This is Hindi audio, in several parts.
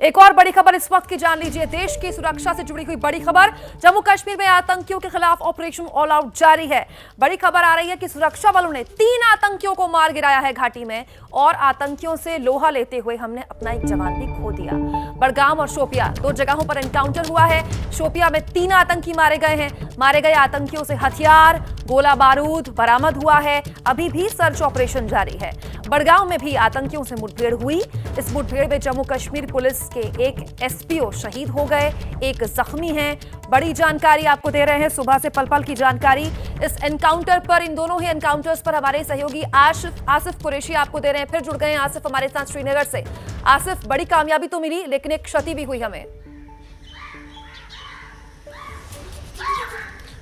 एक और बड़ी खबर इस वक्त की जान लीजिए। देश की सुरक्षा से जुड़ी हुई बड़ी खबर। जम्मू कश्मीर में आतंकियों के खिलाफ ऑपरेशन ऑल आउट जारी है। बड़ी खबर आ रही है कि सुरक्षा बलों ने 3 आतंकियों को मार गिराया है घाटी में, और आतंकियों से लोहा लेते हुए हमने अपना एक जवान भी खो दिया। बड़गाम और शोपिया 2 जगहों पर एनकाउंटर हुआ है। शोपिया में 3 आतंकी मारे गए हैं। मारे गए आतंकियों से हथियार, गोला बारूद बरामद हुआ है। अभी भी सर्च ऑपरेशन जारी है। बड़गांव में भी आतंकियों से मुठभेड़ हुई। इस मुठभेड़ में जम्मू कश्मीर पुलिस के एक एसपीओ शहीद हो गए, एक जख्मी है। बड़ी जानकारी आपको दे रहे हैं, सुबह से पल पल की जानकारी। इस एनकाउंटर पर, इन दोनों ही एनकाउंटर्स पर हमारे सहयोगी आसिफ कुरैशी आपको दे रहे हैं। फिर जुड़ गए हैं आसिफ हमारे साथ श्रीनगर से। आसिफ, बड़ी कामयाबी तो मिली, लेकिन एक क्षति भी हुई हमें।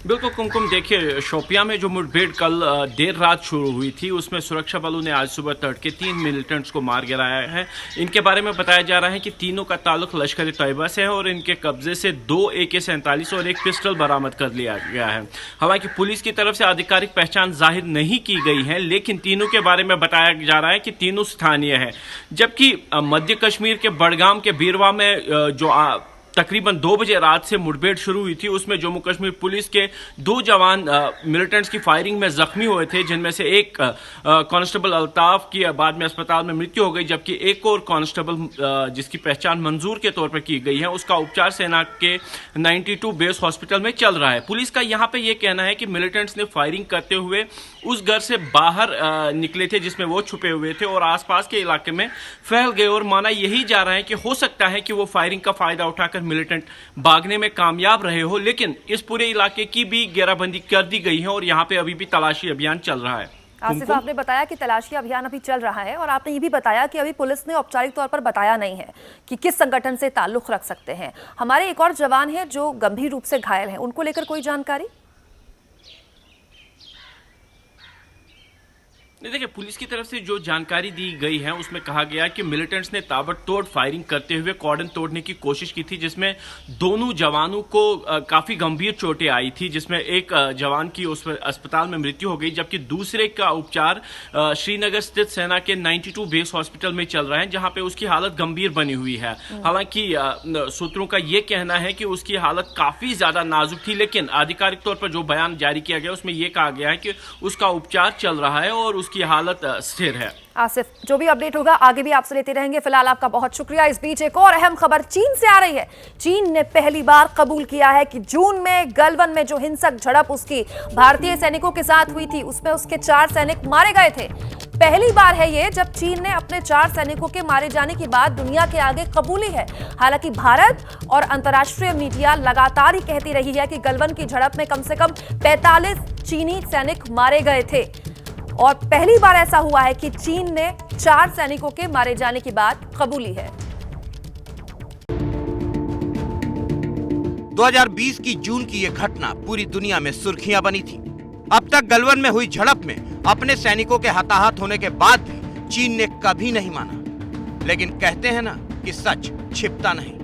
बिल्कुल कुमकुम, देखिए शोपिया में जो मुठभेड़ कल देर रात शुरू हुई थी, उसमें सुरक्षा बलों ने आज सुबह तड़के 3 मिलिटेंट्स को मार गिराया है। इनके बारे में बताया जा रहा है कि तीनों का ताल्लुक लश्कर तैयबा से है और इनके कब्जे से 2 AK-47 और एक पिस्टल बरामद कर लिया गया है। हालांकि पुलिस की तरफ से आधिकारिक पहचान जाहिर नहीं की गई है, लेकिन तीनों के बारे में बताया जा रहा है कि तीनों स्थानीय है। जबकि मध्य कश्मीर के बड़गाम के बीरवा में जो तकरीबन 2 बजे रात से मुठभेड़ शुरू हुई थी, उसमें जम्मू कश्मीर पुलिस के 2 जवान मिलिटेंट्स की फायरिंग में जख्मी हुए थे, जिनमें से एक कांस्टेबल अल्ताफ की बाद में अस्पताल में मृत्यु हो गई, जबकि एक और कांस्टेबल जिसकी पहचान मंजूर के तौर पर की गई है, उसका उपचार सेना के 92 बेस हॉस्पिटल में चल रहा है। पुलिस का यहाँ पे ये कहना है कि मिलिटेंट्स ने फायरिंग करते हुए उस घर से बाहर निकले थे जिसमें वो छुपे हुए थे और आसपास के इलाके में फैल गए, और माना यही जा रहा है कि हो सकता है कि वो फायरिंग का फायदा उठाकर मिलिटेंट भागने में कामयाब रहे हो। लेकिन इस पूरे इलाके की भी घेराबंदी कर दी गई है और यहाँ पे अभी भी तलाशी अभियान चल रहा है। आसिफ, आपने बताया कि तलाशी अभियान अभी चल रहा है, और आपने ये भी बताया कि अभी पुलिस ने औपचारिक तौर पर बताया नहीं है कि किस संगठन से ताल्लुक रख सकते हैं। हमारे एक और जवान हैं जो गंभीर रूप से घायल हैं, उनको लेकर कोई जानकारी? देखिए, पुलिस की तरफ से जो जानकारी दी गई है उसमें कहा गया कि मिलिटेंट्स ने ताबड़तोड़ फायरिंग करते हुए कॉर्डन तोड़ने की कोशिश की थी, जिसमें दोनों जवानों को काफी गंभीर चोटें आई थी, जिसमें एक जवान की उस अस्पताल में मृत्यु हो गई, जबकि दूसरे का उपचार श्रीनगर स्थित सेना के 92 बेस हॉस्पिटल में चल रहा है, जहां पे उसकी हालत गंभीर बनी हुई है। हालांकि सूत्रों का यह कहना है कि उसकी हालत काफी ज्यादा नाजुक थी, लेकिन आधिकारिक तौर पर जो बयान जारी किया गया उसमें यह कहा गया है कि उसका उपचार चल रहा है और की हालत स्थिर है। आसिफ, जो भी अपडेट होगा आगे भी आपसे लेते रहेंगे। फिलहाल आपका बहुत शुक्रिया। इस बीच एक और अहम खबर चीन से आ रही है। चीन ने पहली बार कबूल किया है कि जून में गलवान में जो हिंसक झड़प उसकी भारतीय सैनिकों के साथ हुई थी, उसमें उसके 4 सैनिक मारे गए थे। पहली बार है ये जब चीन ने अपने 4 सैनिकों के मारे जाने की बात दुनिया के आगे कबूली है। हालांकि भारत और अंतर्राष्ट्रीय मीडिया लगातार ही कहती रही है कि गलवान की झड़प में कम से कम 45 चीनी सैनिक मारे गए थे, और पहली बार ऐसा हुआ है कि चीन ने 4 सैनिकों के मारे जाने की बात कबूली है। 2020 की जून की यह घटना पूरी दुनिया में सुर्खियां बनी थी। अब तक गलवान में हुई झड़प में अपने सैनिकों के हताहत होने के बाद भी चीन ने कभी नहीं माना। लेकिन कहते हैं ना कि सच छिपता नहीं।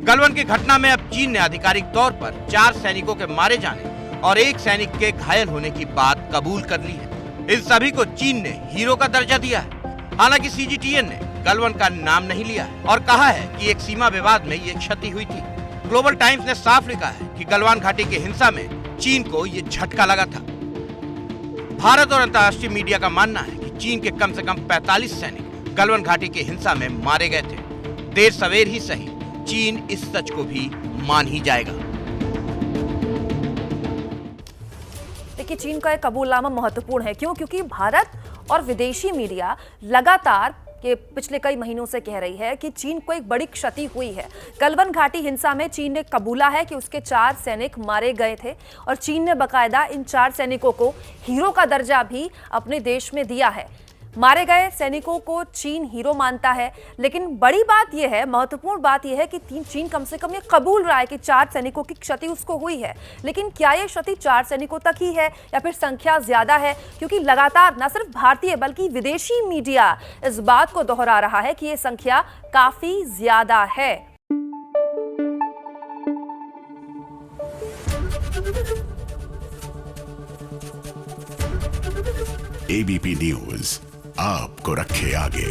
गलवान की घटना में अब चीन ने आधिकारिक तौर पर 4 सैनिकों के मारे जाने और 1 सैनिक के घायल होने की बात कबूल कर ली है। इन सभी को चीन ने हीरो का दर्जा दिया है। हालांकि CGTN ने गलवान का नाम नहीं लिया है और कहा है कि एक सीमा विवाद में ये क्षति हुई थी। ग्लोबल टाइम्स ने साफ लिखा है कि गलवान घाटी की हिंसा में चीन को ये झटका लगा था। भारत और अंतर्राष्ट्रीय मीडिया का मानना है कि चीन के कम से कम 45 सैनिक गलवान घाटी की हिंसा में मारे गए थे। देर सवेर ही सही, चीन इस सच को भी मान ही जाएगा। कि चीन का कबूलनामा महत्वपूर्ण है। क्यों? क्योंकि भारत और विदेशी मीडिया लगातार के पिछले कई महीनों से कह रही है कि चीन को एक बड़ी क्षति हुई है। गलवान घाटी हिंसा में चीन ने कबूला है कि उसके 4 सैनिक मारे गए थे, और चीन ने बकायदा इन 4 सैनिकों को हीरो का दर्जा भी अपने देश में दिया है। मारे गए सैनिकों को चीन हीरो मानता है, लेकिन बड़ी बात यह है, महत्वपूर्ण बात यह है कि चीन कम से कम ये कबूल रहा है कि 4 सैनिकों की क्षति उसको हुई है। लेकिन क्या ये क्षति 4 सैनिकों तक ही है या फिर संख्या ज्यादा है? क्योंकि लगातार न सिर्फ भारतीय बल्कि विदेशी मीडिया इस बात को दोहरा रहा है कि ये संख्या काफी ज्यादा है। ABP न्यूज आपको रखे आगे।